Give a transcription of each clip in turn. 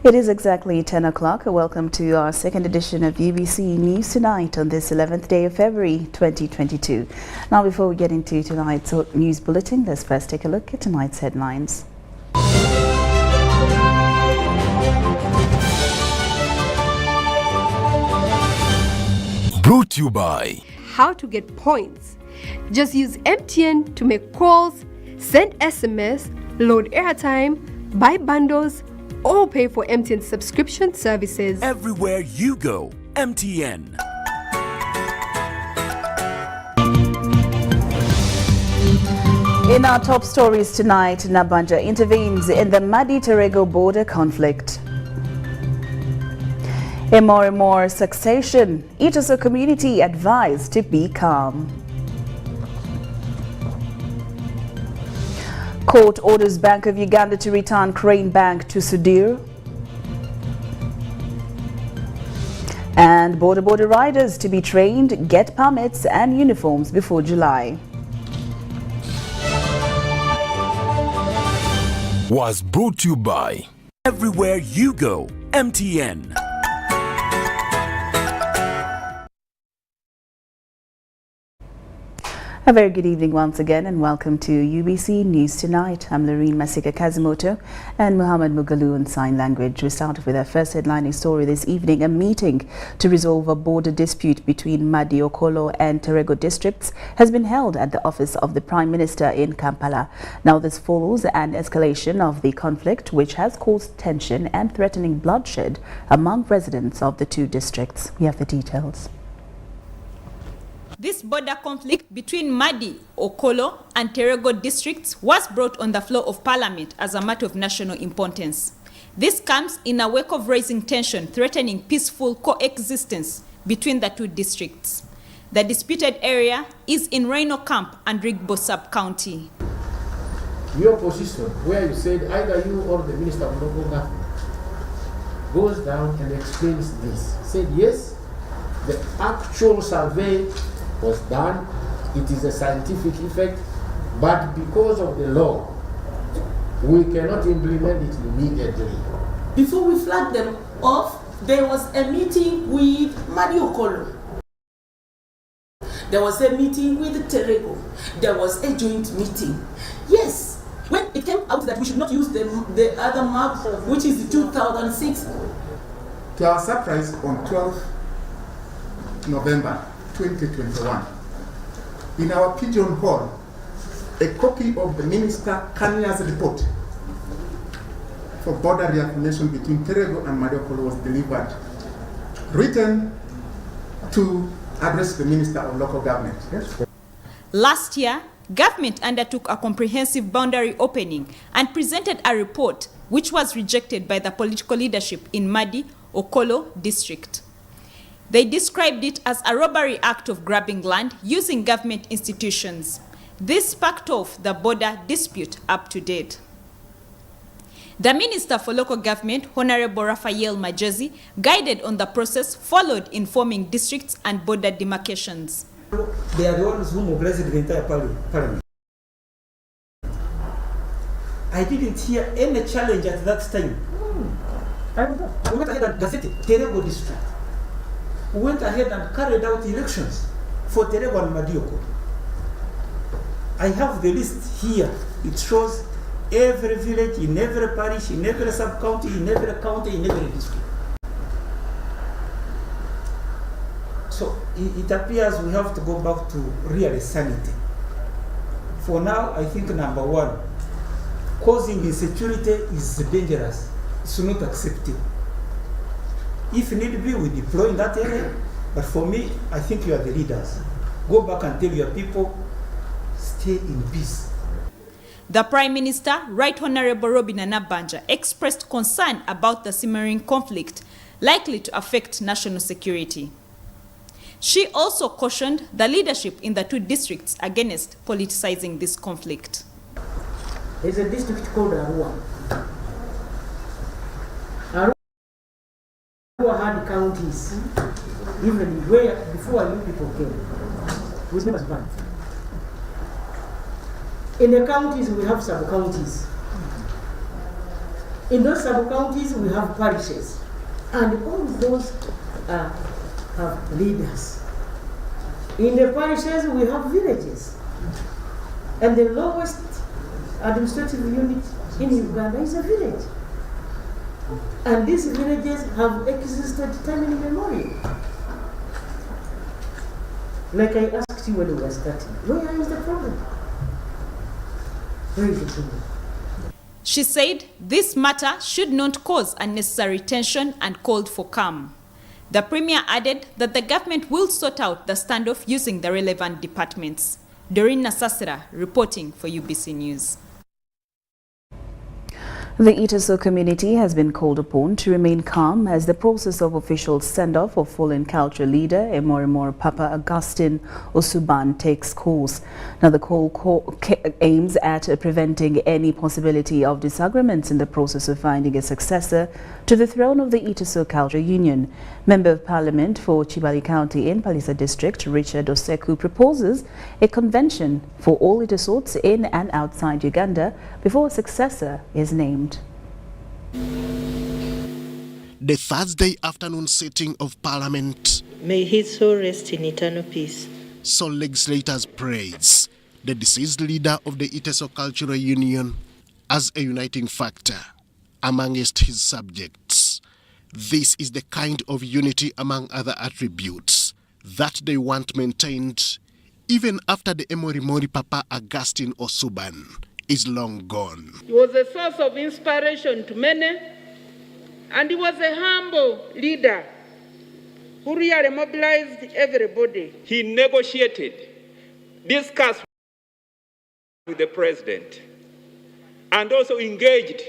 It is exactly 10 o'clock. Welcome to our second edition of UBC News Tonight on this 11th day of February 2022. Now, before we get into tonight's news bulletin, let's first take a look at tonight's headlines. Brought to you by How to get points. Just use MTN to make calls, send SMS, load airtime, buy bundles, or pay for MTN subscription services. Everywhere you go, MTN. In our top stories tonight, Nabanja intervenes in the Madi-Terego border conflict. EMORIMOR succession, Itoso community advised to be calm. Court orders Bank of Uganda to return Crane Bank to Sudir. And border riders to be trained, get permits and uniforms before July. Was brought to you by Everywhere you go, MTN. A very good evening once again and welcome to UBC News Tonight. I'm Lorene Masika Kazimoto and Muhammad Mugalu in Sign Language. We start with our first headlining story this evening. A meeting to resolve a border dispute between Madi, Okolo and Terego districts has been held at the office of the Prime Minister in Kampala. Now this follows an escalation of the conflict which has caused tension and threatening bloodshed among residents of the two districts. We have the details. This border conflict between Madi, Okolo and Terego districts was brought on the floor of Parliament as a matter of national importance. This comes in a wake of rising tension threatening peaceful coexistence between the two districts. The disputed area is in Rhino Camp and Rigbo sub-county. Your position, where you said either you or the Minister of Local Government goes down and explains this. Said yes, the actual survey was done, it is a scientific effect, but because of the law, we cannot implement it immediately. Before we flagged them off, there was a meeting with Madi Okolo. There was a meeting with Terego. There was a joint meeting. Yes, when it came out that we should not use the other map, which is 2006. To our surprise, on 12th November 2021, in our Pigeon Hall, a copy of the Minister Kanya's report for border reaffirmation between Terego and Madi Okolo was delivered, written to address the Minister of Local Government. Yes. Last year, government undertook a comprehensive boundary opening and presented a report which was rejected by the political leadership in Madi, Okolo district. They described it as a robbery act of grabbing land using government institutions. This sparked off the border dispute up to date. The Minister for Local Government, Honorable Raphael Majezi, guided on the process followed in forming districts and border demarcations. They are the ones who mobilized the entire parliament. I didn't hear any challenge at that time. We went ahead and gazetted Terego district. We went ahead and carried out elections for Terego and Madi Okolo. I have the list here. It shows every village, in every parish, in every sub-county, in every county, in every district. So it appears we have to go back to real sanity. For now, I think number one, causing insecurity is dangerous. It's not acceptable. If need be, we deploy in that area. But for me, I think you are the leaders. Go back and tell your people, stay in peace. The Prime Minister, Right Honorable Robin Nabanja, expressed concern about the simmering conflict, likely to affect national security. She also cautioned the leadership in the two districts against politicizing this conflict. There's a district called Arua. Arua had counties, even where before you people came. We never survived. In the counties, we have sub-counties. In those sub-counties, we have parishes. And all those have leaders. In the parishes, we have villages. And the lowest administrative unit in Uganda is a village. And these villages have existed time immemorial. Like I asked you when we were starting, where is the problem? Where is the problem? She said this matter should not cause unnecessary tension and called for calm. The Premier added that the government will sort out the standoff using the relevant departments. Doreen Nasasira reporting for UBC News. The Iteso community has been called upon to remain calm as the process of official send-off of fallen cultural leader EMORIMOR Papa Augustine Osuban takes course. Now the call aims at preventing any possibility of disagreements in the process of finding a successor to the throne of the Iteso Cultural Union. Member of Parliament for Chibali County in Palisa District, Richard Oseku, proposes a convention for all Itesots in and outside Uganda before a successor is named. The Thursday afternoon sitting of Parliament, may his soul rest in eternal peace, saw legislators praise the deceased leader of the Iteso Cultural Union as a uniting factor amongst his subjects. This is the kind of unity, among other attributes, that they want maintained even after the EMORIMOR Papa Augustine Osuban is long gone. He was a source of inspiration to many, and he was a humble leader who really mobilized everybody. He negotiated, discussed with the president, and also engaged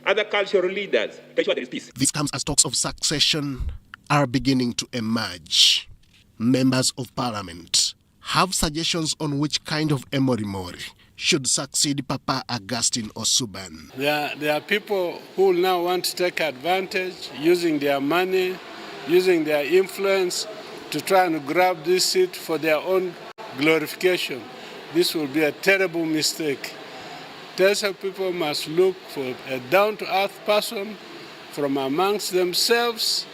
other cultural leaders to ensure there is peace. This comes as talks of succession are beginning to emerge. Members of Parliament have suggestions on which kind of EMORIMOR should succeed Papa Augustine Osuban. There are people who now want to take advantage, using their money, using their influence to try and grab this seat for their own glorification. This will be a terrible mistake. Teso people must look for a down-to-earth person from amongst themselves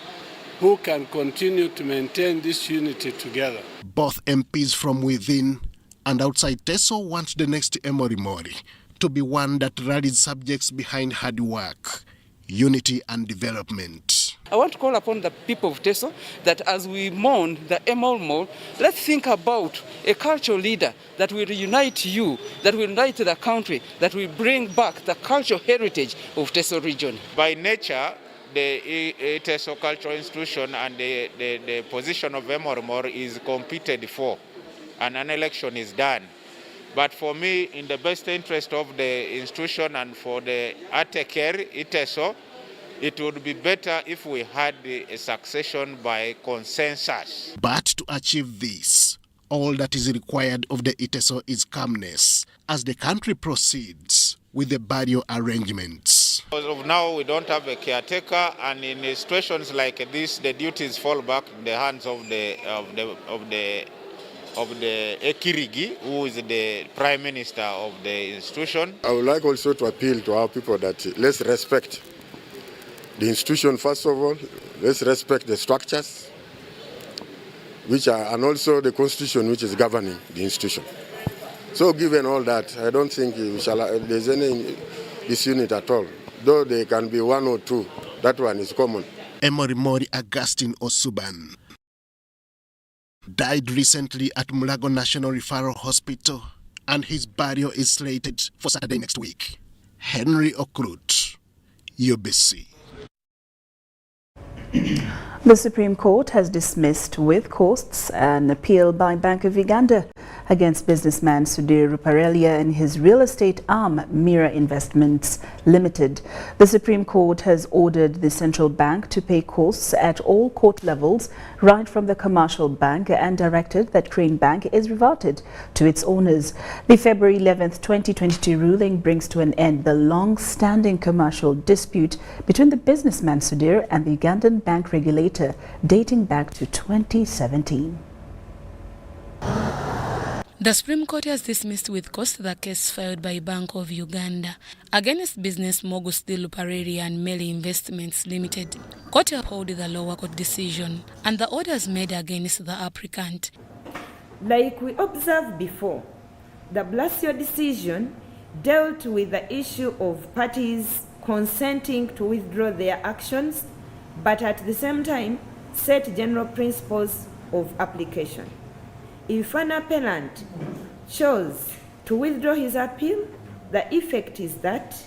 who can continue to maintain this unity together. Both MPs from within and outside Teso want the next EMORIMOR to be one that rallies subjects behind hard work, unity and development. I want to call upon the people of Teso that as we mourn the EMORIMOR, let's think about a cultural leader that will unite you, that will unite the country, that will bring back the cultural heritage of Teso region. By nature, the Teso Cultural Institution and the position of EMORIMOR is competed for, and an election is done. But for me, in the best interest of the institution and for the Ateker, Iteso, it would be better if we had a succession by consensus. But to achieve this, all that is required of the Iteso is calmness as the country proceeds with the burial arrangements. As of now, we don't have a caretaker, and in situations like this, the duties fall back in the hands of the Ekirigi, who is the Prime Minister of the institution. I would like also to appeal to our people that let's respect the institution first of all, let's respect the structures, and also the constitution which is governing the institution. So given all that, I don't think there's any disunity at all. Though there can be one or two, that one is common. EMORIMOR Augustine Osuban died recently at Mulago National Referral Hospital, and his burial is slated for Saturday next week. Henry Okrut, UBC. The Supreme Court has dismissed with costs an appeal by Bank of Uganda against businessman Sudhir Ruparelia and his real estate arm Mira Investments Limited. The Supreme Court has ordered the central bank to pay costs at all court levels, right from the commercial bank, and directed that Crane Bank is reverted to its owners. The February 11th, 2022 ruling brings to an end the long-standing commercial dispute between the businessman Sudhir and the Ugandan bank regulator dating back to 2017. The Supreme Court has dismissed with cost the case filed by Bank of Uganda against business mogul Sudhir Ruparelia and Mera Investments Limited. Court upheld the lower court decision and the orders made against the applicant. Like we observed before, the Blasio decision dealt with the issue of parties consenting to withdraw their actions, but at the same time set general principles of application. If an appellant chose to withdraw his appeal, the effect is that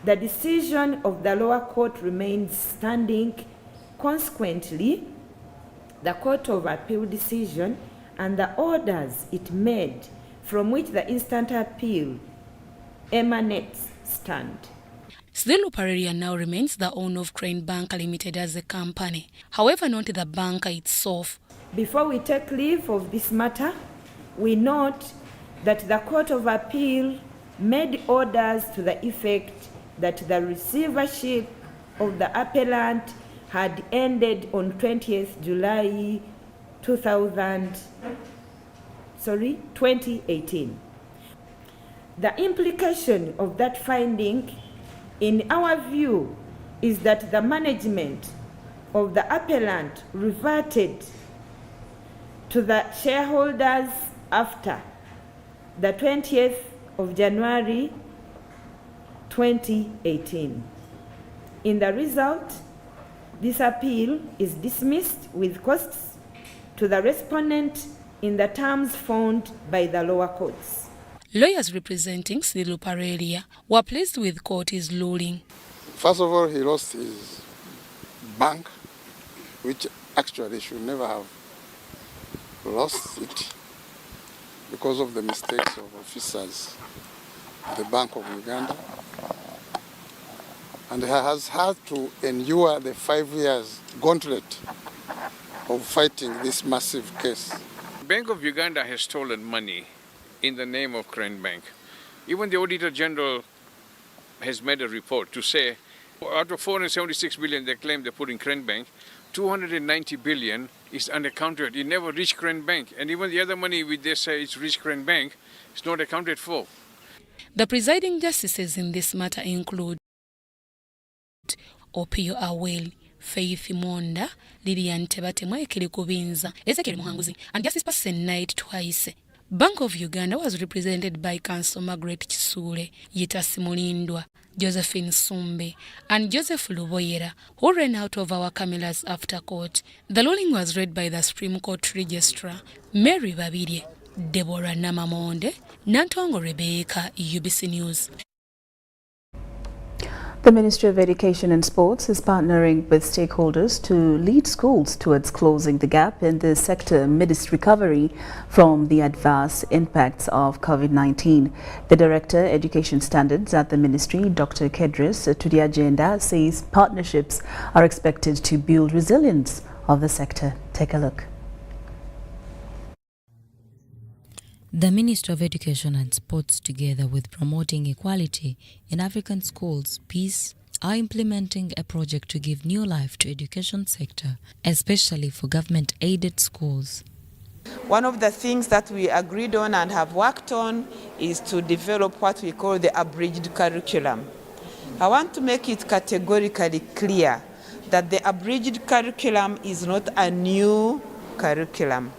the decision of the lower court remains standing. Consequently, the Court of Appeal decision and the orders it made from which the instant appeal emanates stand. Sudhir Ruparelia now remains the owner of Crane Bank Limited as a company. However, not the bank itself. Before we take leave of this matter, we note that the Court of Appeal made orders to the effect that the receivership of the appellant had ended on 20th July 2018. The implication of that finding, in our view, is that the management of the appellant reverted to the shareholders after the 20th of January 2018. In the result, this appeal is dismissed with costs to the respondent in the terms found by the lower courts. Lawyers representing Sudhir Ruparelia were pleased with court's ruling. First of all, he lost his bank, which actually should never have lost it because of the mistakes of officers of the Bank of Uganda. And he has had to endure the 5 years gauntlet of fighting this massive case. Bank of Uganda has stolen money in the name of Crane Bank. Even the Auditor General has made a report to say out of 476 billion they claim they put in Crane Bank, 290 billion is unaccounted. It never reached Crane Bank. And even the other money which they say it's reached Crane Bank, it's not accounted for. The presiding justices in this matter include Opio Aweli, Faith Monda, Lilian Tebatemwa Ekirikubinza, Ezekiel Muhanguzi, and Justice Person Knight twice. Bank of Uganda was represented by Counsel Margaret Kisule, Yita Simulindwa, Josephine Sumbe, and Joseph Luboyera, who ran out of our cameras after court. The ruling was read by the Supreme Court Registrar, Mary Babirye, Deborah Namamonde, Nantongo Rebecca, UBC News. The Ministry of Education and Sports is partnering with stakeholders to lead schools towards closing the gap in the sector amidst recovery from the adverse impacts of COVID-19. The Director, Education Standards at the Ministry, Dr. Kedris to the agenda, says partnerships are expected to build resilience of the sector. Take a look. The Ministry of Education and Sports, together with promoting equality in African schools, peace, are implementing a project to give new life to education sector, especially for government-aided schools. One of the things that we agreed on and have worked on is to develop what we call the abridged curriculum. I want to make it categorically clear that the abridged curriculum is not a new curriculum.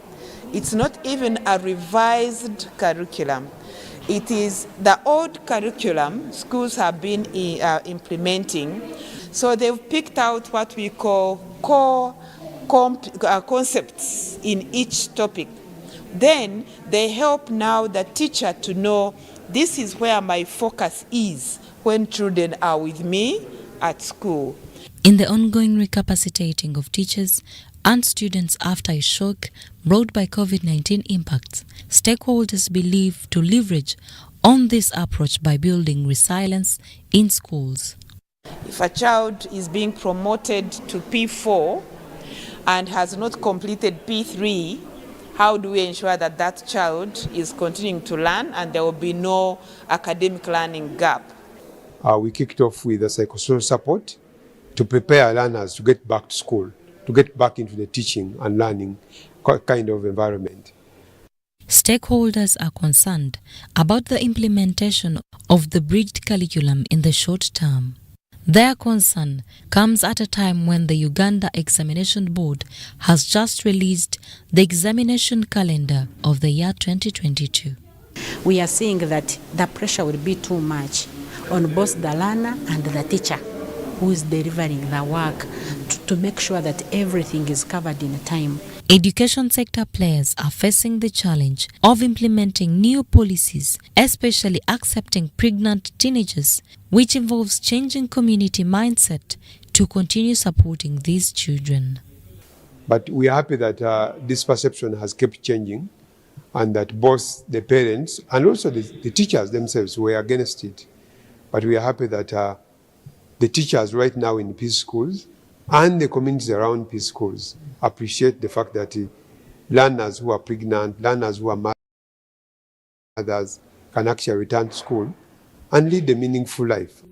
It's not even a revised curriculum. It is the old curriculum schools have been implementing. So they've picked out what we call core concepts in each topic. Then they help now the teacher to know this is where my focus is when children are with me at school. In the ongoing recapacitating of teachers and students after a shock brought by COVID-19 impacts. Stakeholders believe to leverage on this approach by building resilience in schools. If a child is being promoted to P4 and has not completed P3, how do we ensure that that child is continuing to learn and there will be no academic learning gap? We kicked off with a psychosocial support to prepare learners to get back to school, to get back into the teaching and learning kind of environment. Stakeholders are concerned about the implementation of the bridged curriculum in the short term. Their concern comes at a time when the Uganda Examination Board has just released the examination calendar of the year 2022. We are seeing that the pressure will be too much on both the learner and the teacher who is delivering the work to make sure that everything is covered in time. Education sector players are facing the challenge of implementing new policies, especially accepting pregnant teenagers, which involves changing community mindset to continue supporting these children. But we are happy that this perception has kept changing and that both the parents and also the teachers themselves were against it. But we are happy that the teachers right now in peace schools and the communities around peace schools appreciate the fact that learners who are pregnant, learners who are mothers can actually return to school and lead a meaningful life.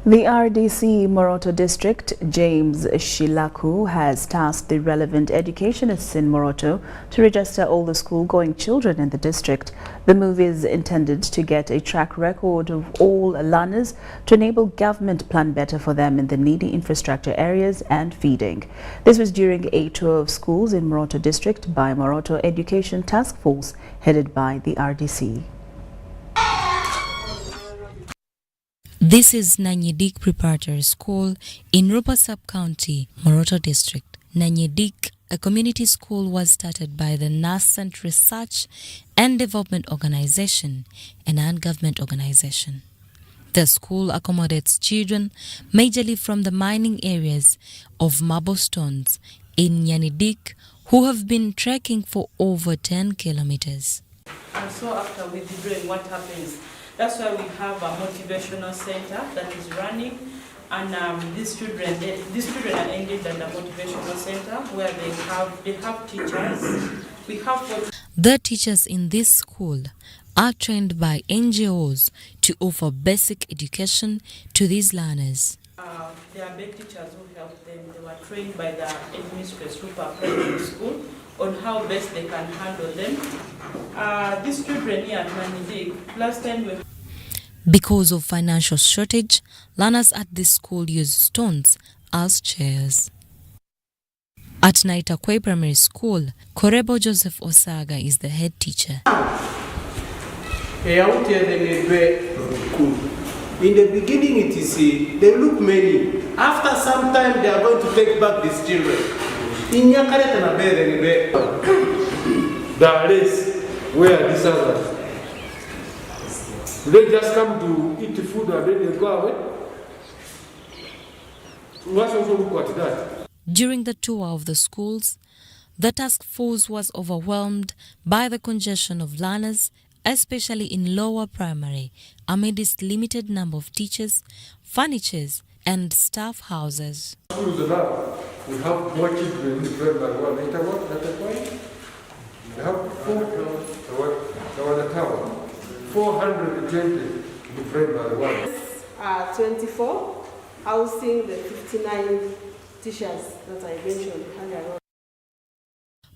The RDC Moroto District, James Shilaku, has tasked the relevant educationists in Moroto to register all the school-going children in the district. The move is intended to get a track record of all learners to enable government plan better for them in the needy infrastructure areas and feeding. This was during a tour of schools in Moroto District by Moroto Education Task Force headed by the RDC. This is Nanyedik Preparatory School in Rupa Sub-County, Moroto District. Nanyedik, a community school, was started by the Nascent Research and Development Organization, a non-government organization. The school accommodates children majorly from the mining areas of marble stones in Nanyedik who have been trekking for over 10 kilometers. And so after withdrawing, what happens? That's why we have a motivational center that is running, and these children are engaged at the motivational center where they have teachers. We have the teachers in this school are trained by NGOs to offer basic education to these learners. They are big teachers who help them. They were trained by the administrators who are primary school on how best they can handle them. These children here at Nanyedik, last time we... Because of financial shortage, learners at this school use stones as chairs. At Naitakwe Primary School, Korebo Joseph Osaga is the head teacher. In the beginning it is, they look many. After some time they are going to take back these children. The race where these others. They just come to eat food and then they go away. Let's also look at that. During the tour of the schools, the task force was overwhelmed by the congestion of learners, especially in lower primary, amidst limited number of teachers, furnitures, and staff houses. Schools now, we have more children in the primary one. We have 420 in the primary one. 24, housing the 59 teachers that I mentioned earlier.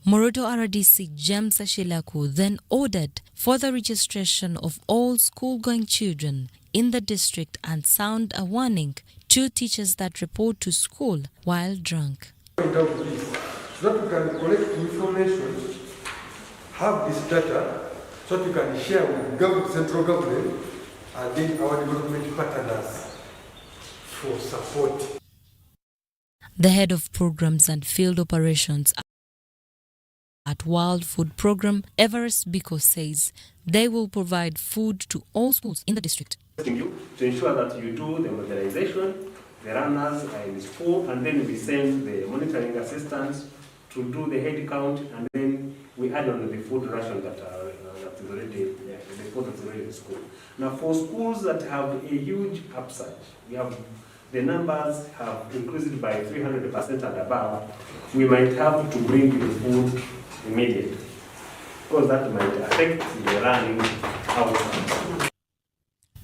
Moroto RDC James Shilaku then ordered for the registration of all school-going children in the district and sound a warning to teachers that report to school while drunk. So that we can collect information, have this data, so that we can share with central government and then our development partners for support. The head of programs and field operations at World Food Program, Everest Biko, says they will provide food to all schools in the district. To ensure that you do the modernization the runners are in school, and then we send the monitoring assistants to do the head count, and then we add on the food ration that is already, the food that's already in school. Now, for schools that have a huge upsurge, we have the numbers have increased by 300% and above, we might have to bring the food immediately, because that might affect the running outcomes.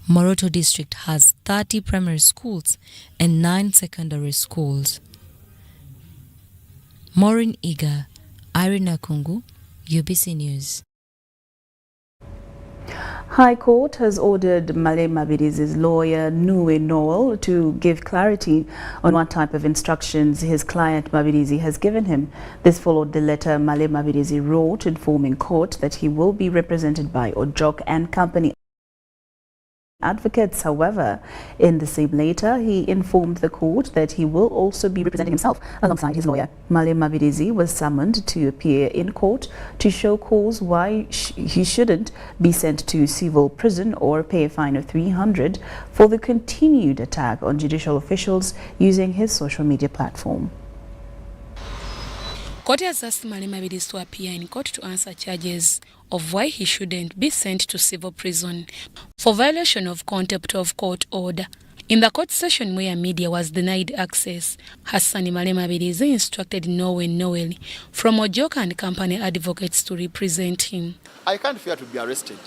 Moroto district has 30 primary schools and 9 secondary schools. Maureen Iga, Irina Kungu, UBC News. High Court has ordered Male Mabirizi's lawyer Nue Noel to give clarity on what type of instructions his client Mabirizi has given him. This followed the letter Male Mabirizi wrote informing court that he will be represented by Ojok and Company advocates. However, in the same letter, he informed the court that he will also be representing himself alongside his lawyer. Male Mabirizi was summoned to appear in court to show cause why he shouldn't be sent to civil prison or pay a fine of 300 for the continued attack on judicial officials using his social media platform. Court has asked Male Mabirizi to appear in court to answer charges of why he shouldn't be sent to civil prison for violation of contempt of court order. In the court session where media was denied access, Hassan Male Mabirizi instructed Noel from Ojok and Company advocates to represent him. I can't fear to be arrested.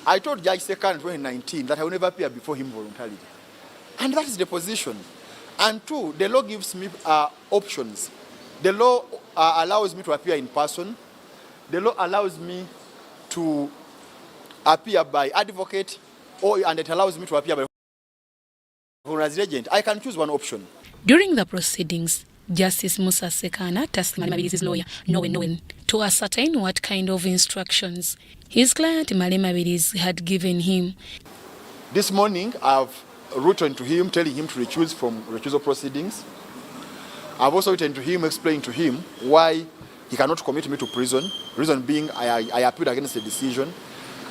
I told Judge Second 2019 that I will never appear before him voluntarily. And that is the position. And two, the law gives me options. The law allows me to appear in person. The law allows me to appear by advocate, and it allows me to appear by as agent. I can choose one option. During the proceedings, Justice Musa Sekana tasked Male Mabirizi's lawyer, Noel, to ascertain what kind of instructions his client Male Mabirizi had given him. This morning, I've written to him, telling him to recuse from recusal proceedings. I've also written to him, explaining to him why he cannot commit me to prison. Reason being, I appealed against the decision.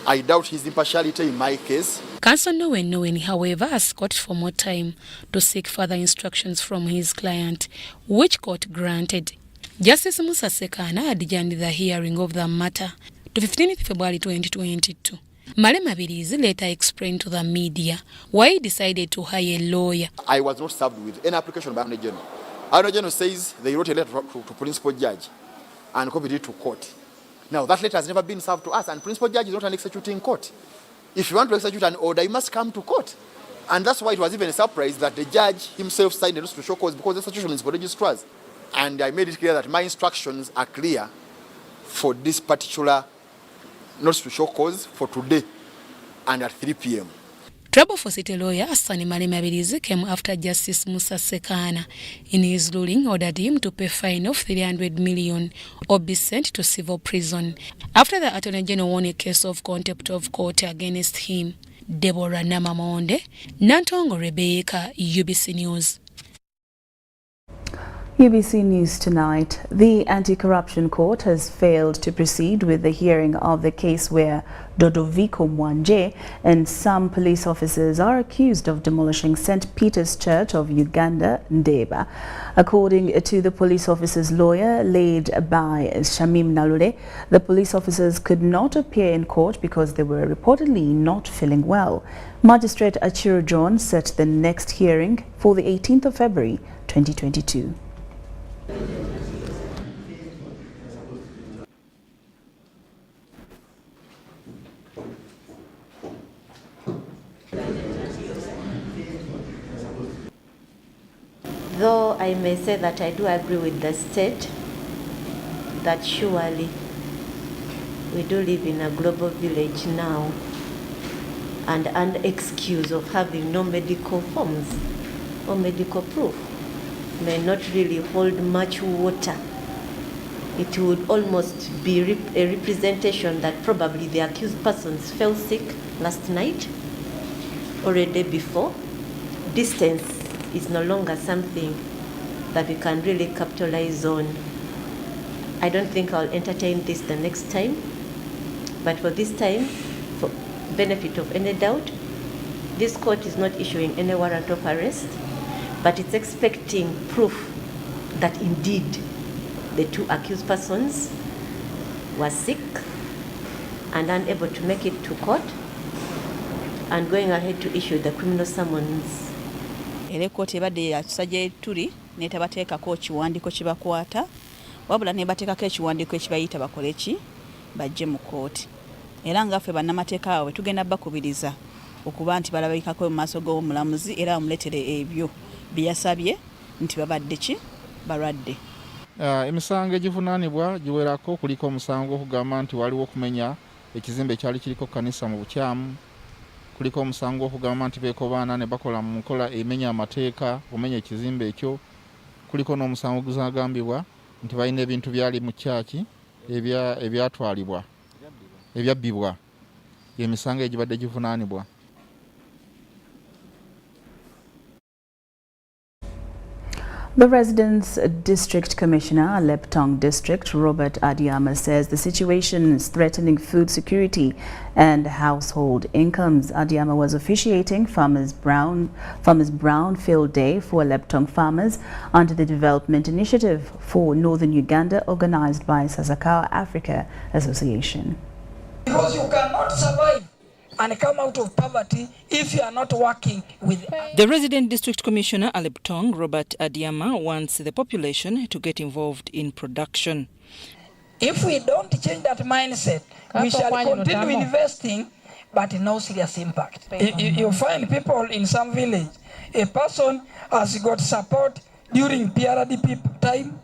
I doubt his impartiality in my case. Counsel Noel, however, asked court for more time to seek further instructions from his client, which court granted. Justice Musa Sekana adjourned the hearing of the matter to 15th February 2022. Male Mabirizi later explained to the media why he decided to hire a lawyer. I was not served with any application by Attorney General. Attorney General says they wrote a letter to principal judge and copied it to court. Now, that letter has never been served to us, and principal judge is not an executing court. If you want to execute an order, you must come to court. And that's why it was even a surprise that the judge himself signed a notice to show cause, because the execution is for registrars. And I made it clear that my instructions are clear for this particular notice to show cause for today and at 3 p.m. Trouble for city lawyer Hassan Male Mabirizi came after Justice Musa Sekana, in his ruling, ordered him to pay a fine of 300 million or be sent to civil prison after the Attorney General won a case of contempt of court against him. Deborah Namamonde, Nantongo Rebecca, UBC News. UBC News tonight. The Anti-Corruption Court has failed to proceed with the hearing of the case where Dodoviko Mwanje and some police officers are accused of demolishing St. Peter's Church of Uganda, NDEEBA. According to the police officer's lawyer, led by Shamim Nalule, the police officers could not appear in court because they were reportedly not feeling well. Magistrate Achiro John set the next hearing for the 18th of February 2022. Though I may say that I do agree with the state that surely we do live in a global village now, and an excuse of having no medical forms or medical proof may not really hold much water. It would almost be a representation that probably the accused persons fell sick last night or a day before. Distance is no longer something that we can really capitalize on. I don't think I'll entertain this the next time, but for this time, for benefit of any doubt, this court is not issuing any warrant of arrest. but it's expecting proof that indeed the two accused persons were sick and unable to make it to court, and going ahead to issue the criminal summons. Era kkooti ebadde yakisa gye tuli n'etabateekako ekiwandiiko kibakwata, wabula ne bateekako ekiwandiiko ekibayita bakole ki bajje mu kkooti. Era ngaffe bannamateeka waabwe tugenda bakubiriza okuba nti balabikako mu maaso g'omulamuzi era bamuleetere ebyo bye yasabye nti babadde ki balwadde. Emisango egivunaanibwa giwerako, kuliko omusango okugamba nti waliwo okumenya ekizimbe ekyali kiriko kanisa mu bukyamu, kuliko omusango okugamba nti beeko baana ne bakola mu nkola emenya amateeka omenya ekizimbe ekyo, kuliko n'omusango guzagambibwa nti balina ebintu byali mu kyaki ebyatwalibwa ebyabbibwa. Emisango egibadde givunaanibwa. The Residence District Commissioner, Leptong District, Robert Adiama, says the situation is threatening food security and household incomes. Adiama was officiating Farmers Brownfield Day for Leptong farmers under the Development Initiative for Northern Uganda, organized by Sasakawa Africa Association. Because you cannot survive and come out of poverty if you are not working with. The Resident District Commissioner, Leptong, Robert Adiama, wants the population to get involved in production. If we don't change that mindset, we shall continue investing, but no serious impact. You find people in some village, a person has got support during PRDP time,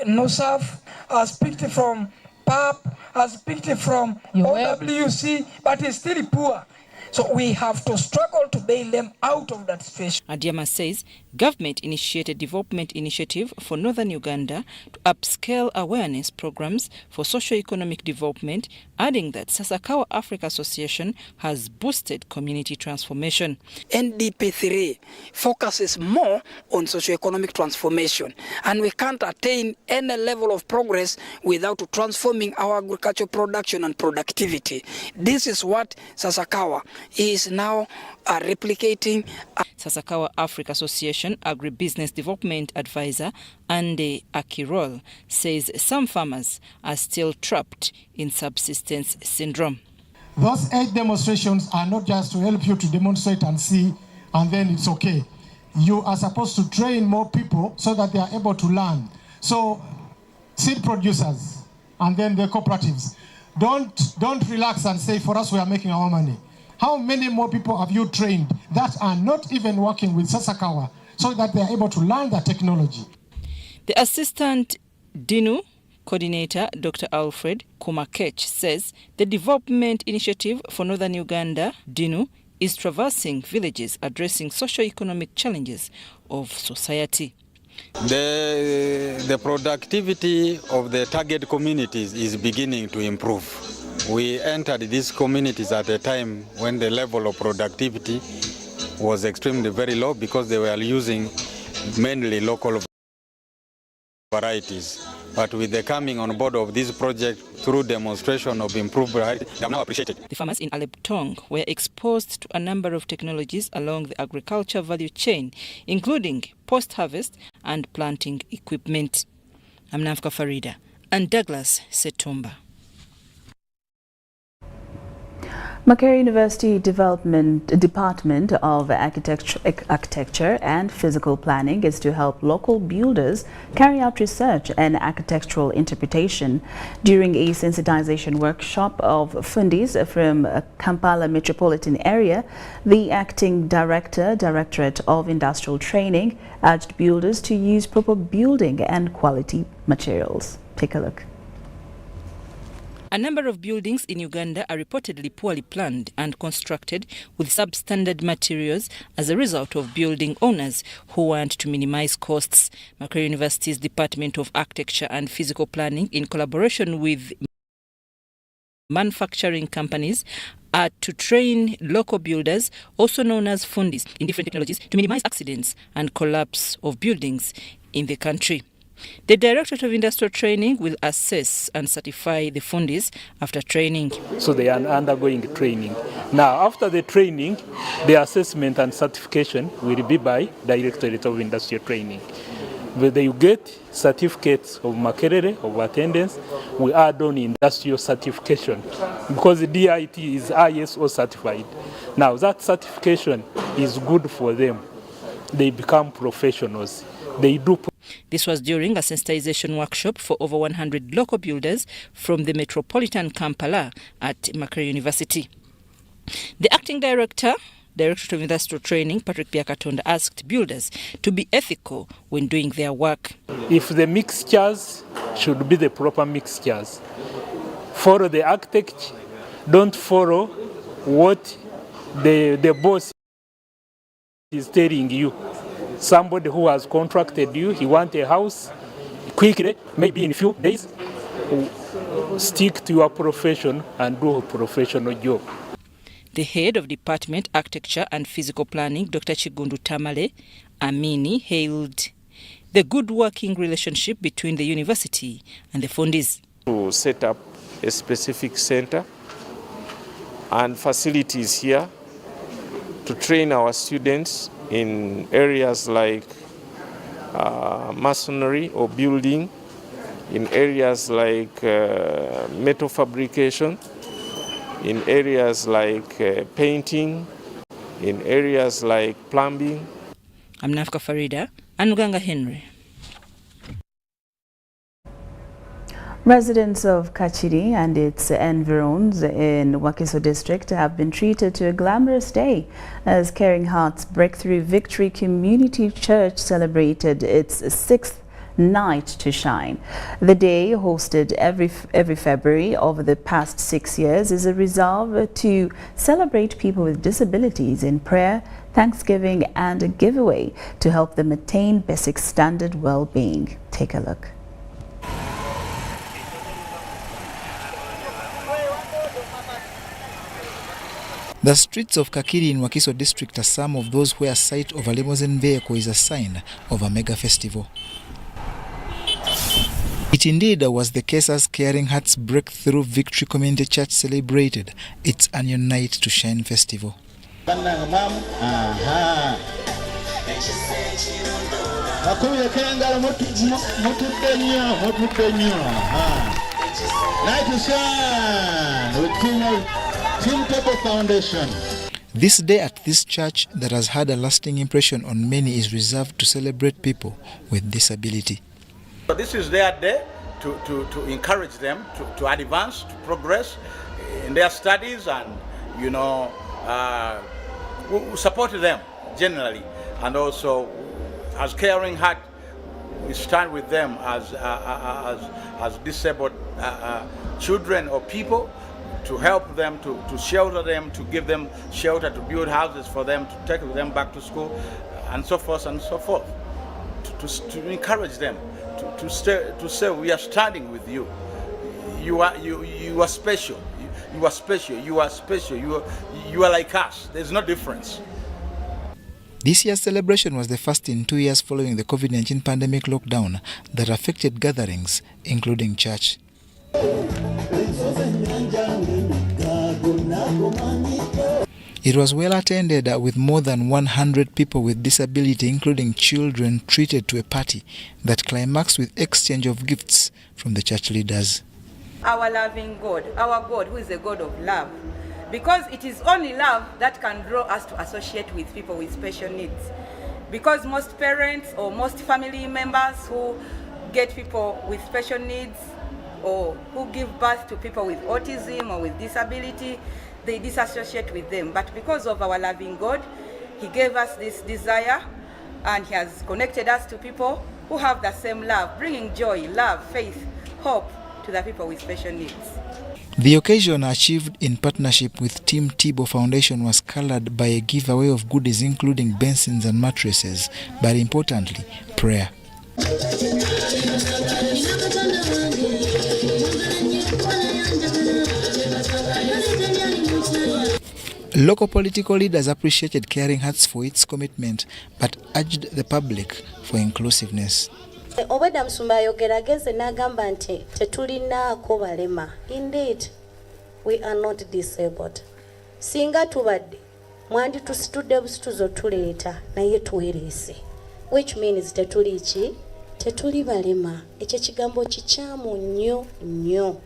no serve, has picked from PAP, has picked from OWC, but is still poor. So we have to struggle to bail them out of that situation. Adiama says government initiated development initiative for Northern Uganda to upscale awareness programs for socio-economic development, adding that Sasakawa Africa Association has boosted community transformation. NDP3 focuses more on socio-economic transformation, and we can't attain any level of progress without transforming our agricultural production and productivity. This is what Sasakawa is now replicating. Sasakawa Africa Association Agribusiness Development Advisor Ande Akirol says some farmers are still trapped in subsistence syndrome. Those 8 demonstrations are not just to help you to demonstrate and see and then it's okay. You are supposed to train more people so that they are able to learn. So seed producers and then the cooperatives, don't relax and say for us we are making our money. How many more people have you trained that are not even working with Sasakawa so that they are able to learn the technology? The Assistant DINU Coordinator, Dr. Alfred Kumakech, says the Development Initiative for Northern Uganda, DINU, is traversing villages addressing socio-economic challenges of society. The productivity of the target communities is beginning to improve. We entered these communities at a time when the level of productivity was extremely very low because they were using mainly local varieties. But with the coming on board of this project through demonstration of improved varieties, they are now appreciated. The farmers in Leptong were exposed to a number of technologies along the agriculture value chain, including post-harvest and planting equipment. I'm Nafka Farida and Douglas Setumba. Makerere University Department of Architecture and Physical Planning is to help local builders carry out research and architectural interpretation. During a sensitization workshop of fundis from Kampala metropolitan area, the acting director, Directorate of Industrial Training, urged builders to use proper building and quality materials. Take a look. A number of buildings in Uganda are reportedly poorly planned and constructed with substandard materials as a result of building owners who want to minimize costs. Makerere University's Department of Architecture and Physical Planning, in collaboration with manufacturing companies, are to train local builders, also known as fundis, in different technologies to minimize accidents and collapse of buildings in the country. The Directorate of Industrial Training will assess and certify the fundis after training. So they are undergoing training. Now, after the training, the assessment and certification will be by Directorate of Industrial Training. They get certificates of Makerere, of attendance. We add on industrial certification because the DIT is ISO certified. Now, that certification is good for them. They become professionals. They do. This was during a sensitization workshop for over 100 local builders from the metropolitan Kampala at Makerere University. The acting Directorate of Industrial Training, Patrick Biakatonda, asked builders to be ethical when doing their work. If the mixtures should be the proper mixtures, follow the architect, don't follow what the boss is telling you. Somebody who has contracted you, he wants a house quickly, maybe in a few days. Stick to your profession and do a professional job. The head of Department Architecture and Physical Planning, Dr. Chigundu Tamale Amini, hailed the good working relationship between the university and the fundis. To set up a specific center and facilities here to train our students in areas like masonry or building, in areas like metal fabrication, in areas like painting, in areas like plumbing. I'm Nafka Farida and Uganga Henry. Residents of Kachiri and its environs in Wakiso district have been treated to a glamorous day as Caring Hearts Breakthrough Victory Community Church celebrated its 6th night to shine. The day, hosted every February over the past 6 years, is a resolve to celebrate people with disabilities in prayer, thanksgiving and a giveaway to help them attain basic standard well-being. Take a look. The streets of Kakiri in Wakiso district are some of those where sight of a limousine vehicle is a sign of a mega festival. It indeed was the case as Caring Hearts Breakthrough Victory Community Church celebrated its annual Night to Shine festival. This day at this church that has had a lasting impression on many is reserved to celebrate people with disability. So this is their day to encourage them to advance, to progress in their studies, and support them generally. And also, as Caring Heart, we stand with them as disabled children or people, to help them, to shelter them, to give them shelter, to build houses for them, to take them back to school, and so forth and so forth. To encourage them, to say we are standing with you. You are special. You are special. You are special. You are like us. There's no difference. This year's celebration was the first in 2 years following the COVID-19 pandemic lockdown that affected gatherings, including church. It was well attended with more than 100 people with disability, including children, treated to a party that climaxed with exchange of gifts from the church leaders. Our loving God, our God who is a God of love, because it is only love that can draw us to associate with people with special needs. Because most parents or most family members who get people with special needs or who give birth to people with autism or with disability, they disassociate with them. But because of our loving God, He gave us this desire, and He has connected us to people who have the same love, bringing joy, love, faith, hope to the people with special needs. The occasion, achieved in partnership with Team Tibo Foundation, was colored by a giveaway of goodies including basins and mattresses, but importantly, prayer. Local political leaders appreciated Caring Hearts for its commitment, but urged the public for inclusiveness. Obwedda Musumba ayogera ageze n'agamba nti tetulinaako balema. Indeed, we are not disabled. Singa tubadde mwandi tusitudde busituzo tuleeta naye twereese. Which means tetuli ki? Tetuli balema. Ekyo kigambo kikyamu nnyo.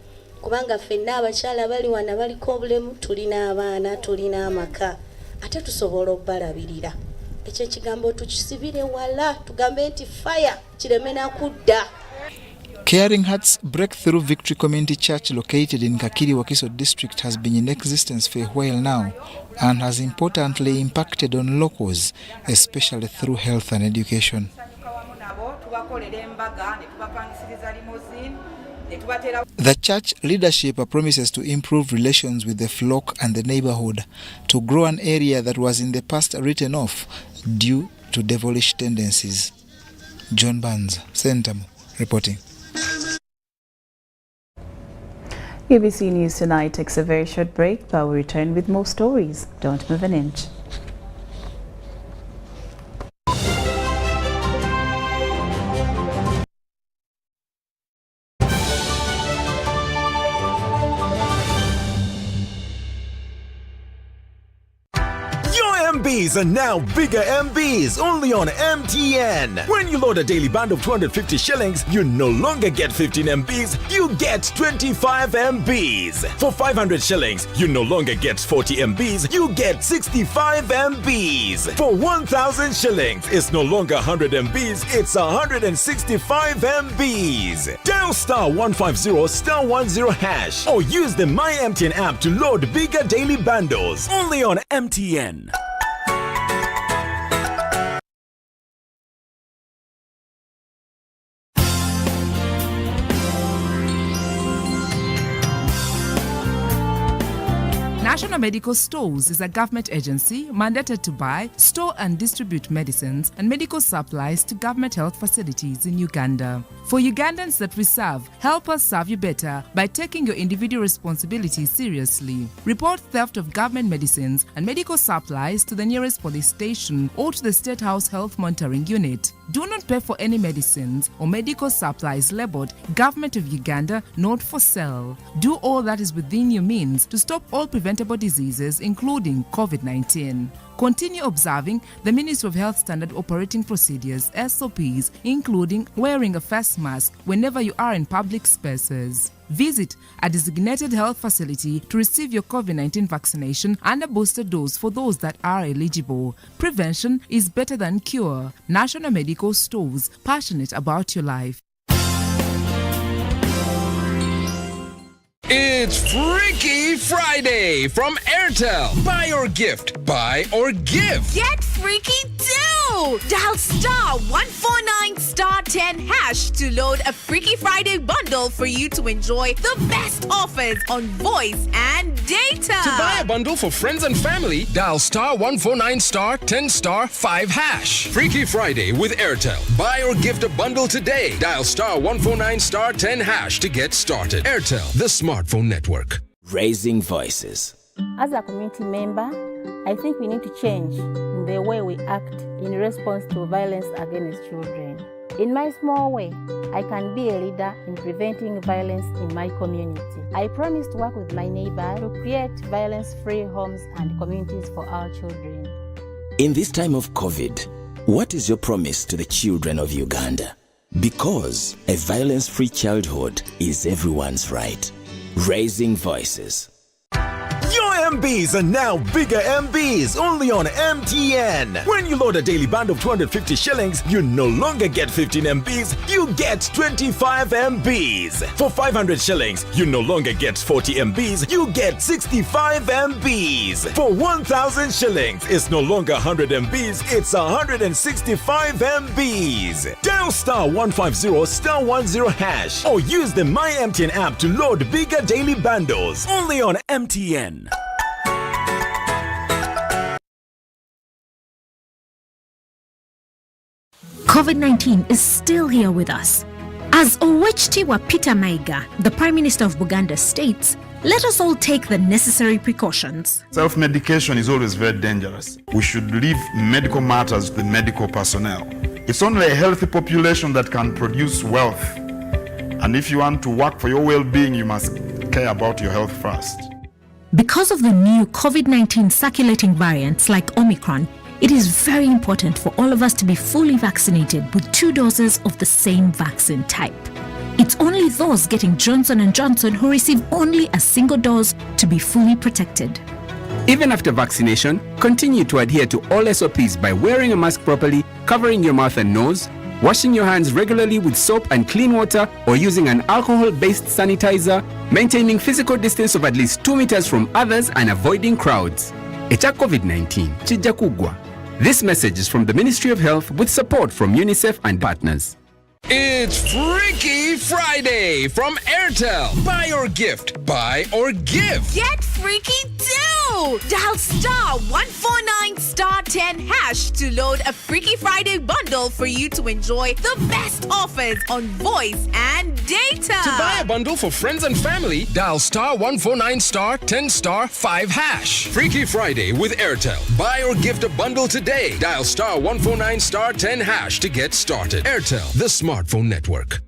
Kubanga ffenna abakyala bali wana baliko obulemu, tulina abaana, tulina amaka. Ate tusobola obbalabirira. Ekyo kigambo tukisibire wala tugambe nti fire kireme na kudda. Caring Hearts Breakthrough Victory Community Church located in Kakiri Wakiso district has been in existence for a while now and has importantly impacted on locals, especially through health and education. The church leadership promises to improve relations with the flock and the neighborhood, to grow an area that was in the past written off due to devilish tendencies. John Barnes, Sentamo, reporting. UBC News Tonight takes a very short break, but we'll return with more stories. Don't move an inch. MBs are now bigger MBs only on MTN. When you load a daily bundle of 250 shillings, you no longer get 15 MBs, you get 25 MBs. For 500 shillings, you no longer get 40 MBs, you get 65 MBs. For 1,000 shillings, it's no longer 100 MBs, it's 165 MBs. Dial *150 *10 hash or use the My MTN app to load bigger daily bundles only on MTN. National Medical Stores is a government agency mandated to buy, store and distribute medicines and medical supplies to government health facilities in Uganda. For Ugandans that we serve, help us serve you better by taking your individual responsibilities seriously. Report theft of government medicines and medical supplies to the nearest police station or to the State House Health Monitoring Unit. Do not pay for any medicines or medical supplies labeled Government of Uganda, not for sale. Do all that is within your means to stop all preventable diseases, including COVID-19. Continue observing the Ministry of Health Standard Operating Procedures, SOPs, including wearing a face mask whenever you are in public spaces. Visit a designated health facility to receive your COVID-19 vaccination and a booster dose for those that are eligible. Prevention is better than cure. National Medical Stores, passionate about your life. It's Freaky Friday from Airtel. Buy or gift. Buy or give. Get freaky too! Dial *149 *10 hash to load a Freaky Friday bundle for you to enjoy the best offers on voice and data. To buy a bundle for friends and family, dial *149 *10 5 hash. Freaky Friday with Airtel. Buy or gift a bundle today. Dial *149 *10 hash to get started. Airtel, the smartphone network. Raising voices. As a community member, I think we need to change in the way we act in response to violence against children. In my small way, I can be a leader in preventing violence in my community. I promise to work with my neighbor to create violence-free homes and communities for our children. In this time of COVID, what is your promise to the children of Uganda? Because a violence-free childhood is everyone's right. Raising voices. Your MBs are now bigger MBs only on MTN. When you load a daily bundle of 250 shillings, you no longer get 15 MBs, you get 25 MBs. For 500 shillings, you no longer get 40 MBs, you get 65 MBs. For 1,000 shillings, it's no longer 100 MBs, it's 165 MBs. Dial *150 *10 hash or use the My MTN app to load bigger daily bundles only on MTN. COVID-19 is still here with us. As Owechitiwa Peter Maiga, the Prime Minister of Buganda, states, let us all take the necessary precautions. Self-medication is always very dangerous. We should leave medical matters to the medical personnel. It's only a healthy population that can produce wealth. And if you want to work for your well-being, you must care about your health first. Because of the new COVID-19 circulating variants like Omicron, it is very important for all of us to be fully vaccinated with 2 doses of the same vaccine type. It's only those getting Johnson & Johnson who receive only a single dose to be fully protected. Even after vaccination, continue to adhere to all SOPs by wearing a mask properly, covering your mouth and nose, washing your hands regularly with soap and clean water or using an alcohol-based sanitizer, maintaining physical distance of at least 2 meters from others and avoiding crowds. Echa COVID-19, chija kugwa. This message is from the Ministry of Health with support from UNICEF and partners. It's Freaky Friday from Airtel. Buy or gift. Buy or give. Get freaky too! Dial star 149 star 10 hash to load a Freaky Friday bundle for you to enjoy the best offers on voice and data. To buy a bundle for friends and family, dial star 149 star 10 star 5 hash. Freaky Friday with Airtel. Buy or gift a bundle today. Dial star 149 star 10 hash to get started. Airtel, the smartphone network.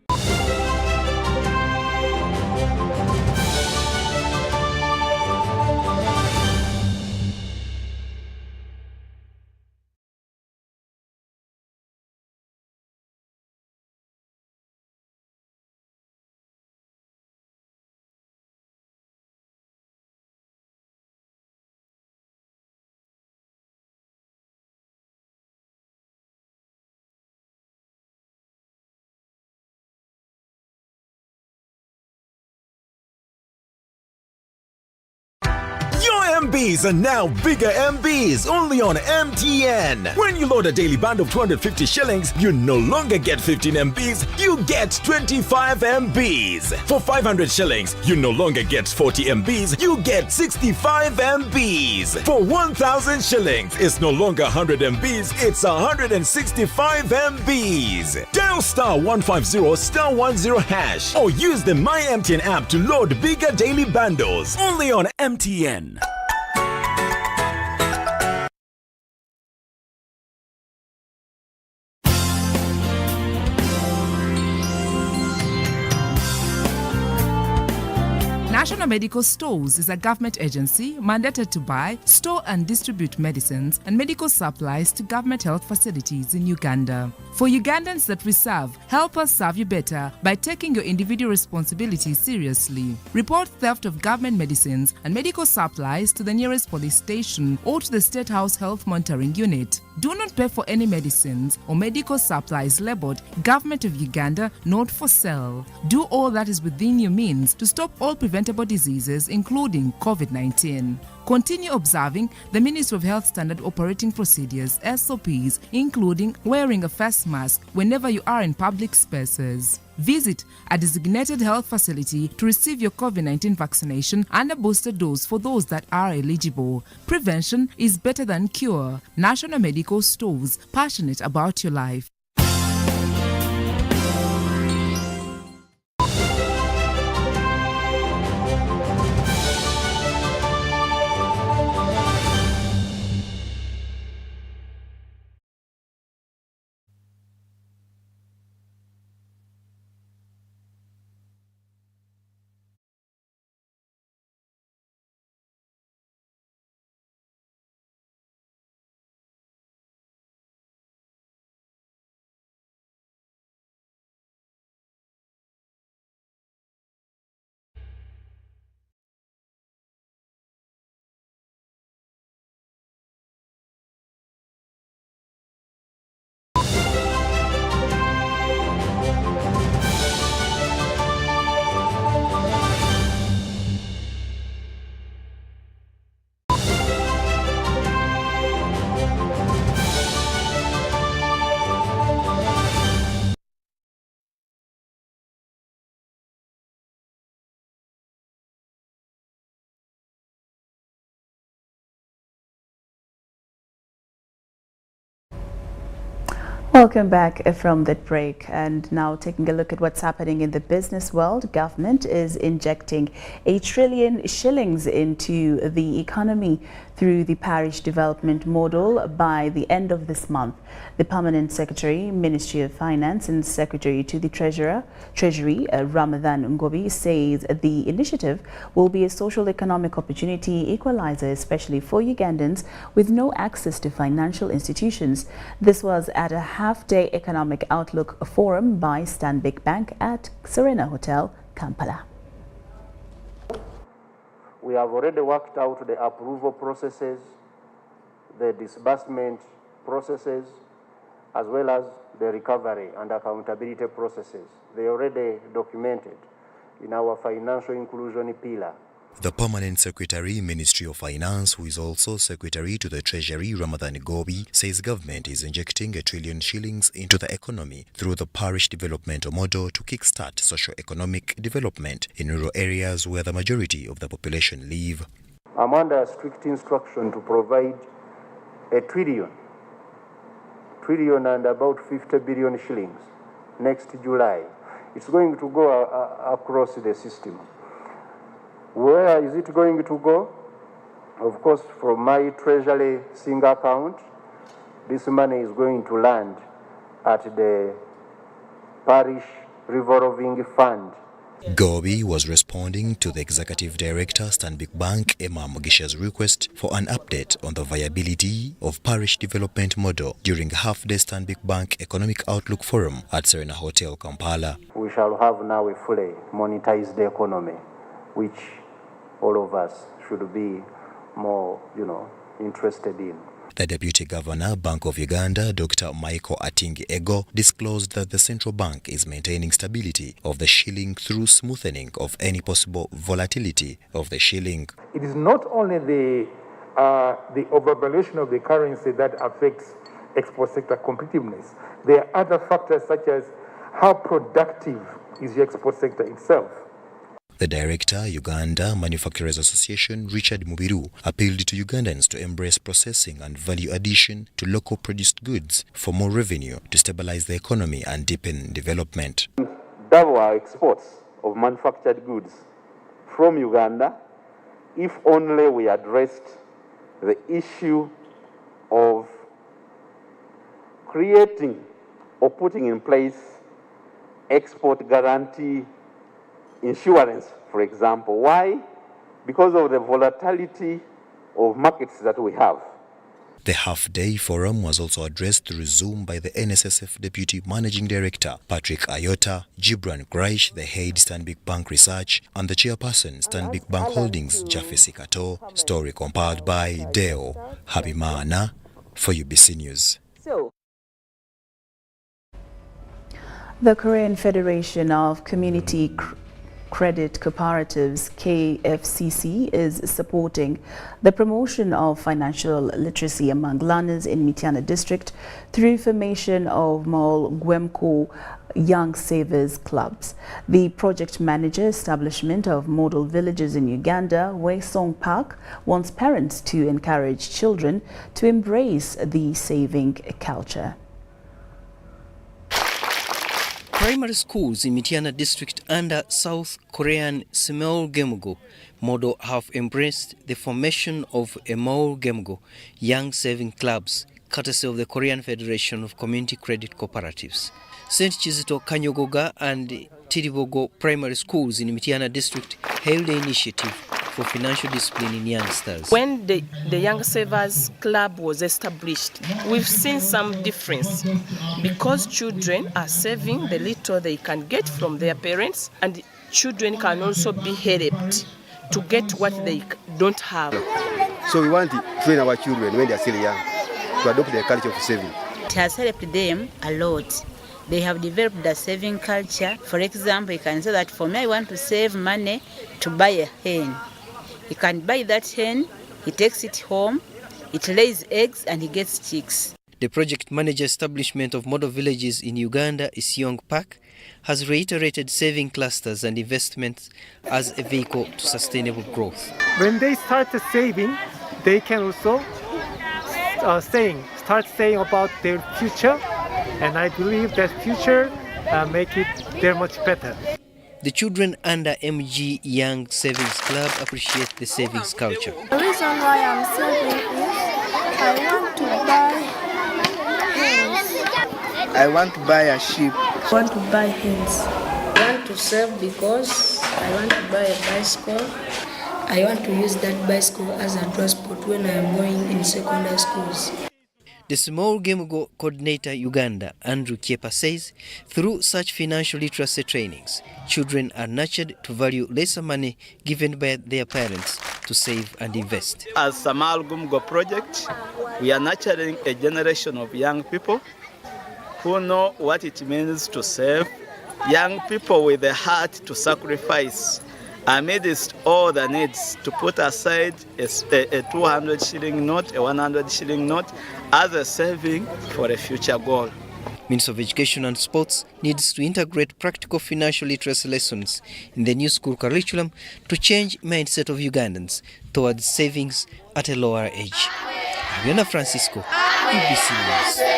Your MBs are now bigger MBs only on MTN. When you load a daily bundle of 250 shillings, you no longer get 15 MBs, you get 25 MBs. For 500 shillings, you no longer get 40 MBs, you get 65 MBs. For 1,000 shillings, it's no longer 100 MBs, it's 165 MBs. Dial star 150 star 10 hash or use the My MTN app to load bigger daily bundles only on MTN. National Medical Stores is a government agency mandated to buy, store and distribute medicines and medical supplies to government health facilities in Uganda. For Ugandans that we serve, help us serve you better by taking your individual responsibilities seriously. Report theft of government medicines and medical supplies to the nearest police station or to the State House Health Monitoring Unit. Do not pay for any medicines or medical supplies labeled Government of Uganda, not for sale. Do all that is within your means to stop all preventable diseases, including COVID-19. Continue observing the Ministry of Health Standard Operating Procedures, SOPs, including wearing a face mask whenever you are in public spaces. Visit a designated health facility to receive your COVID-19 vaccination and a booster dose for those that are eligible. Prevention is better than cure. National Medical Stores, passionate about your life. Welcome back from that break, and now taking a look at what's happening in the business world. Government is injecting 1 trillion shillings into the economy through the parish development model by the end of this month. The Permanent Secretary, Ministry of Finance and Secretary to the Treasury, Ramadan Ngobi, says the initiative will be a social economic opportunity equalizer, especially for Ugandans with no access to financial institutions. This was at a half-day economic outlook forum by Stanbic Bank at Serena Hotel, Kampala. We have already worked out the approval processes, the disbursement processes, as well as the recovery and accountability processes. They are already documented in our financial inclusion pillar. The Permanent Secretary, Ministry of Finance, who is also Secretary to the Treasury, Ramadan Ngobi, says government is injecting 1 trillion shillings into the economy through the parish development model to kickstart socio-economic development in rural areas where the majority of the population live. I'm under strict instruction to provide 1 trillion and about 50 billion shillings next July. It's going to go across the system. Where is it going to go? Of course, from my treasury single account, this money is going to land at the parish revolving fund. Ngobi was responding to the Executive Director, Stanbic Bank, Emma Mugisha's request for an update on the viability of parish development model during half-day Stanbic Bank Economic Outlook Forum at Serena Hotel, Kampala. We shall have now a fully monetized economy, which all of us should be more, interested in. The Deputy Governor, Bank of Uganda, Dr. Michael Atingi Ego, disclosed that the central bank is maintaining stability of the shilling through smoothening of any possible volatility of the shilling. It is not only the overvaluation of the currency that affects export sector competitiveness. There are other factors such as how productive is the export sector itself. The director, Uganda Manufacturers Association, Richard Mubiru, appealed to Ugandans to embrace processing and value addition to local produced goods for more revenue to stabilize the economy and deepen development. Double our exports of manufactured goods from Uganda if only we addressed the issue of creating or putting in place export guarantee insurance, for example. Why? Because of the volatility of markets that we have. The half-day forum was also addressed through Zoom by the NSSF Deputy Managing Director, Patrick Ayota, Gibran Graish, the head Stanbic Bank Research, and the chairperson, Stanbic Bank Holdings, Jafesi Kato. Story compiled by Deo Habimana for UBC News. The Korean Federation of Community Credit Cooperatives, KFCC, is supporting the promotion of financial literacy among learners in Mityana district through formation of Mol Gwemko Young Savers Clubs. The project manager establishment of model villages in Uganda, Wei Song Park, wants parents to encourage children to embrace the saving culture. Primary schools in Mityana district under South Korean Semeol Gemgo model have embraced the formation of Emol Gemgo Young Saving Clubs, courtesy of the Korean Federation of Community Credit Cooperatives. St. Chizito Kanyogoga and Tiribogo primary schools in Mityana district hailed the initiative for financial discipline in youngsters. When the Young Savers Club was established, we've seen some difference because children are saving the little they can get from their parents, and children can also be helped to get what they don't have. So we want to train our children when they are still young to adopt the culture of saving. It has helped them a lot. They have developed a saving culture. For example, you can say that for me, I want to save money to buy a hen. He can buy that hen, he takes it home, it lays eggs and he gets chicks. The project manager establishment of model villages in Uganda, Isiong Park, has reiterated saving clusters and investments as a vehicle to sustainable growth. When they start saving, they can also start saying about their future and I believe that future make it there much better. The children under MG Young Savings Club appreciate the savings culture. The reason why I'm saving is I want to buy hens. I want to buy a sheep. I want to buy hens. I want to save because I want to buy a bicycle. I want to use that bicycle as a transport when I am going in secondary schools. The Small Game Coordinator Uganda, Andrew Kyepa, says through such financial literacy trainings, children are nurtured to value lesser money given by their parents to save and invest. As Small Game Project, we are nurturing a generation of young people who know what it means to save, young people with a heart to sacrifice, amidst all the needs, to put aside a 200 shilling note, a 100 shilling note, as a saving for a future goal. Ministry of Education and Sports needs to integrate practical financial literacy lessons in the new school curriculum to change mindset of Ugandans towards savings at a lower age. Ariana Francisco, UBC News.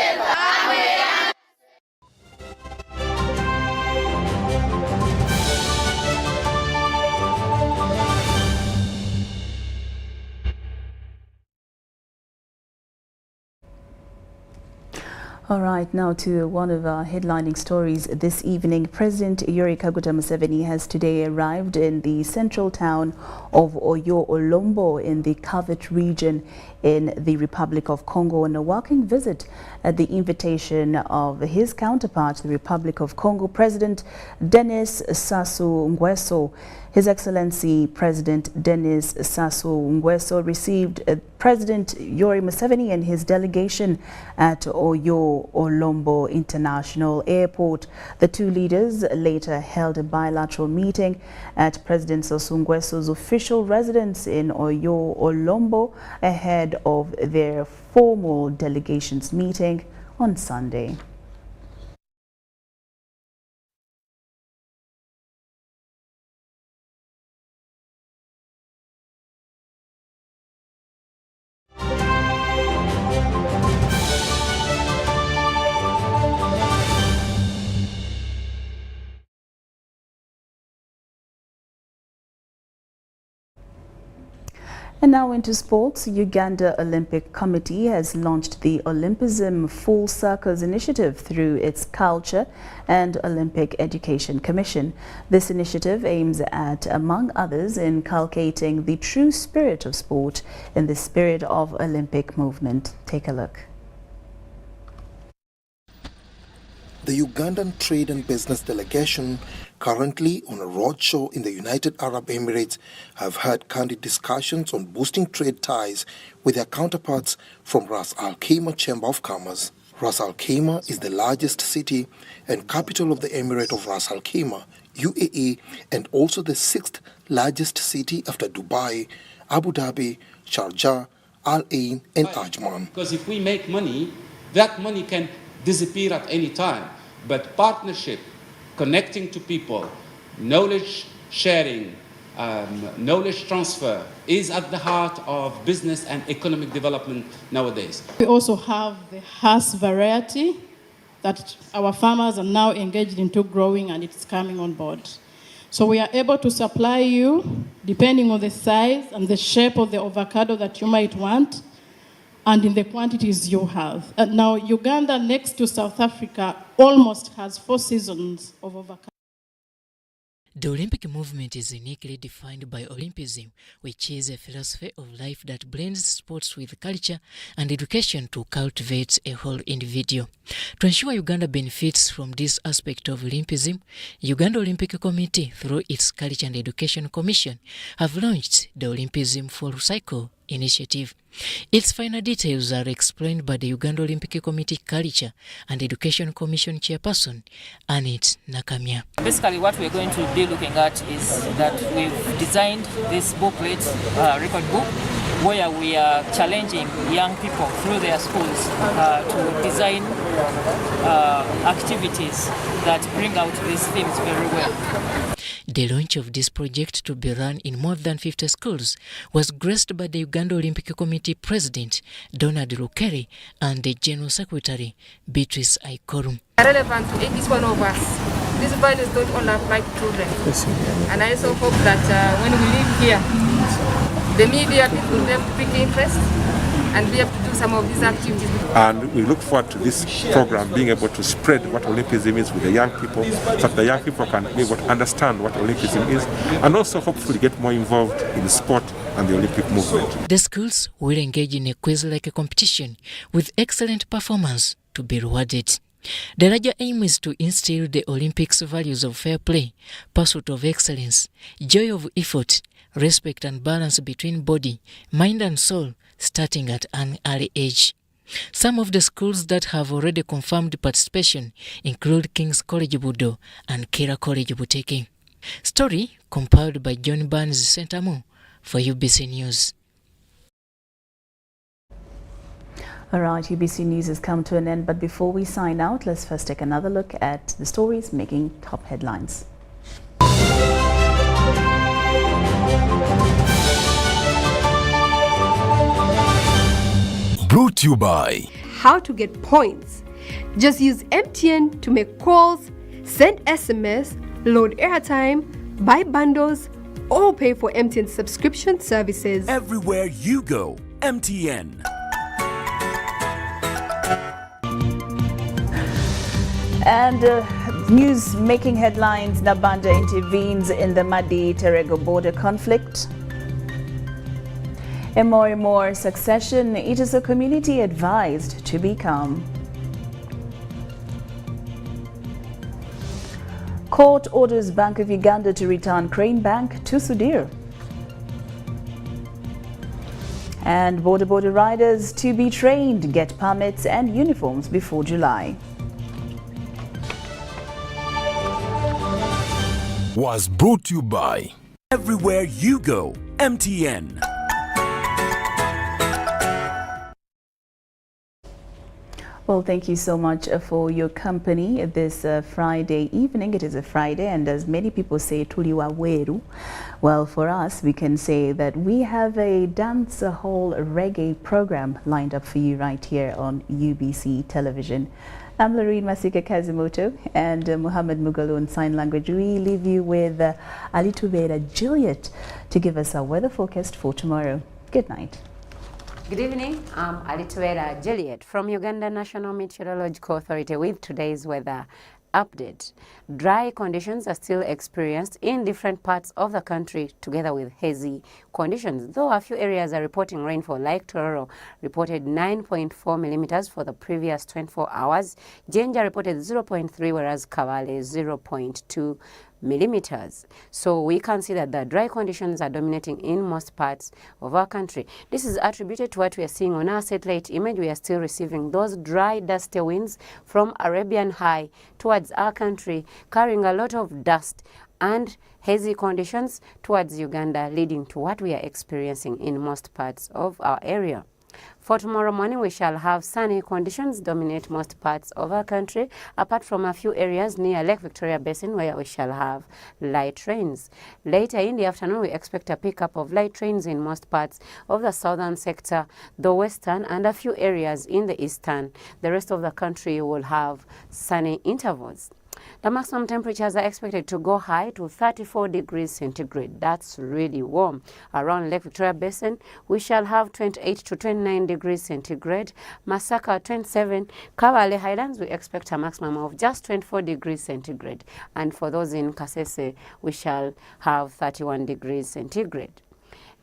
All right, now to one of our headlining stories this evening. President Yoweri Kaguta Museveni has today arrived in the central town of Oyo Olombo in the Cavite region in the Republic of Congo on a working visit at the invitation of his counterpart, the Republic of Congo President Denis Sassou Nguesso. His Excellency President Denis Sassou Nguesso received President Yoweri Museveni and his delegation at Oyo Olombo International Airport. The two leaders later held a bilateral meeting at President Sassou Nguesso's official residence in Oyo Olombo ahead of their formal delegations meeting on Sunday. And now into sports. Uganda Olympic Committee has launched the OLYMPISM Full Circles initiative through its Culture and Olympic Education Commission. This initiative aims at, among others, inculcating the true spirit of sport in the spirit of Olympic movement. Take a look. The Ugandan Trade and Business Delegation, currently on a roadshow in the United Arab Emirates, have had candid discussions on boosting trade ties with their counterparts from Ras Al Khaimah Chamber of Commerce. Ras Al Khaimah is the largest city and capital of the Emirate of Ras Al Khaimah, UAE, and also the sixth largest city after Dubai, Abu Dhabi, Sharjah, Al Ain, and Ajman. Because if we make money, that money can disappear at any time. But partnership, connecting to people, knowledge sharing, knowledge transfer is at the heart of business and economic development nowadays. We also have the Hass variety that our farmers are now engaged into growing, and it's coming on board. So we are able to supply you, depending on the size and the shape of the avocado that you might want, and in the quantities you have. And now Uganda, next to South Africa, almost has 4 seasons of avocado. The Olympic movement is uniquely defined by Olympism, which is a philosophy of life that blends sports with culture and education to cultivate a whole individual. To ensure Uganda benefits from this aspect of Olympism, Uganda Olympic Committee, through its Culture and Education Commission, have launched the Olympism Full Cycle initiative. Its final details are explained by the Uganda Olympic Committee Culture and Education Commission Chairperson, Anit Nakamia. Basically, what we're going to be looking at is that we've designed this booklet, record book, where we are challenging young people through their schools to design activities that bring out these themes very well. The launch of this project, to be run in more than 50 schools, was graced by the Uganda Olympic Committee President Donald Lukeri and the General Secretary Beatrice Aikorum. Relevant to each one of us. These values don't only apply to children. And I also hope that when we leave here, the media people will have to pick interest and be able to do some of these activities. And we look forward to this program being able to spread what Olympism is with the young people, so that the young people can be able to understand what Olympism is, and also hopefully get more involved in sport and the Olympic movement. The schools will engage in a quiz-like competition with excellent performance to be rewarded. The larger aim is to instill the Olympics values of fair play, pursuit of excellence, joy of effort, respect and balance between body, mind and soul, starting at an early age. Some of the schools that have already confirmed participation include King's College Budo and Kira College Buteke. Story compiled by John Barnes Sentamo for UBC News. All right, UBC News has come to an end, but before we sign out, let's first take another look at the stories making top headlines. Brought to you by How to get points. Just use MTN to make calls, send SMS, load airtime, buy bundles, or pay for MTN subscription services. Everywhere you go, MTN. And news making headlines, Nabanda intervenes in the Madi-Terego border conflict. EMORIMOR succession, it is a community advised to be calm. Court orders Bank of Uganda to return Crane Bank to Sudir. And border riders to be trained, get permits and uniforms before July. Was brought to you by Everywhere You Go, MTN. Well, thank you so much for your company this Friday evening. It is a Friday, and as many people say, Tuliwa Weru. Well, for us, we can say that we have a dance hall reggae program lined up for you right here on UBC Television. I'm Lorene Masika Kazimoto and Muhammad Mugalu in Sign Language. We leave you with Alitubera Juliet to give us our weather forecast for tomorrow. Good night. Good evening, I'm Alitubera Juliet from Uganda National Meteorological Authority with today's weather update. Dry conditions are still experienced in different parts of the country together with hazy conditions, though a few areas are reporting rainfall, like Tororo reported 9.4 millimeters for the previous 24 hours. Jinja reported 0.3, whereas Kavale 0.2 millimeters. So we can see that the dry conditions are dominating in most parts of our country. This is attributed to what we are seeing on our satellite image. We are still receiving those dry, dusty winds from Arabian High towards our country, carrying a lot of dust and hazy conditions towards Uganda, leading to what we are experiencing in most parts of our area. For tomorrow morning, we shall have sunny conditions dominate most parts of our country, apart from a few areas near Lake Victoria Basin where we shall have light rains. Later in the afternoon, we expect a pickup of light rains in most parts of the southern sector, the western, and a few areas in the eastern. The rest of the country will have sunny intervals. The maximum temperatures are expected to go high to 34 degrees centigrade. That's really warm. Around Lake Victoria Basin, we shall have 28 to 29 degrees centigrade. Masaka 27. Kavale Highlands, we expect a maximum of just 24 degrees centigrade. And for those in Kasese, we shall have 31 degrees centigrade.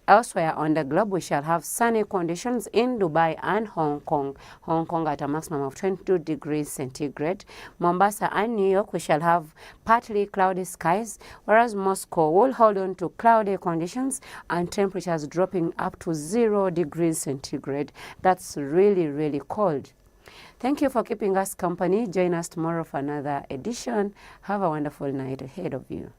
Elsewhere on the globe, we shall have sunny conditions in Dubai and Hong Kong. Hong Kong at a maximum of 22 degrees centigrade. Mombasa and New York, we shall have partly cloudy skies, whereas Moscow will hold on to cloudy conditions and temperatures dropping up to 0 degrees centigrade. That's really, really cold. Thank you for keeping us company. Join us tomorrow for another edition. Have a wonderful night ahead of you.